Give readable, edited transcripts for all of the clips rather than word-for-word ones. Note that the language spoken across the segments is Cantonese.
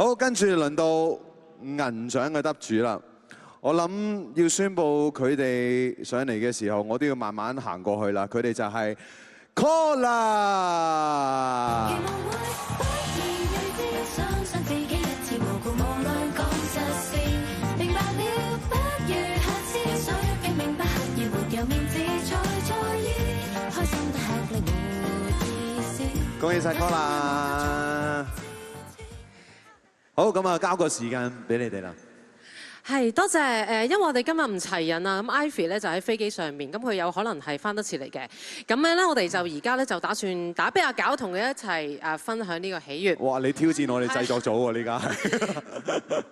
好，跟住輪到銀獎嘅得主啦。我諗要宣佈佢哋上嚟嘅時候，我都要慢慢行過去啦。佢哋就係 COLLAR。恭喜晒 COLLAR！ 好，咁啊，交個時間俾你哋啦。係，多謝因為我哋今日唔齊人啊，咁 Ivy 咧就喺飛機上面，咁佢有可能係翻得切嚟嘅。咁樣咧，我哋就而家咧就打算打俾阿搞同佢一齊分享呢個喜悅。哇！你挑戰我哋製作組喎，呢家係。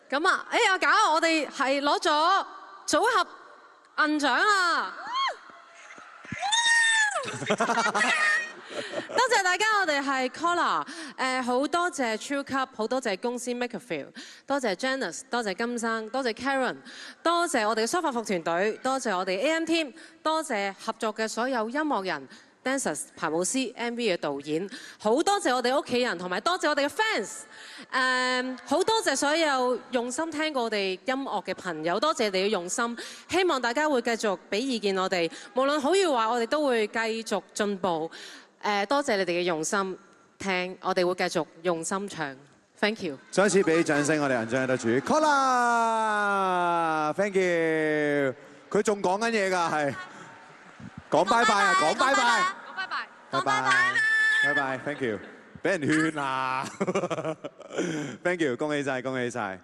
咁啊，阿搞，我哋係攞咗組合銀獎啦！多謝大家，我哋係 COLLAR， 好多謝 Chill Club， 好多謝公司 Makerfield， 多謝 Janice， 多謝金生，多謝 Karen， 多謝我哋嘅梳化服團隊，多謝我哋 AM Team， 多謝合作嘅所有音樂人、dancers、排舞師、MV 嘅導演，好多謝我哋屋企人，同埋多謝我哋嘅 fans， 好多謝所有用心聽過我哋音樂嘅朋友，多謝你嘅用心，希望大家會繼續俾意見我哋，無論好與壞，我哋都會繼續進步。多謝你哋嘅用心聽，我哋會繼續用心唱。Thank you。再一次俾掌聲，我哋銀獎得主 COLLAR，Thank you。佢仲講緊嘢㗎，係講拜拜啊，講拜拜，講拜拜，拜拜，拜拜 ，Thank you。俾人勸啊，Thank you，恭喜晒，恭喜晒。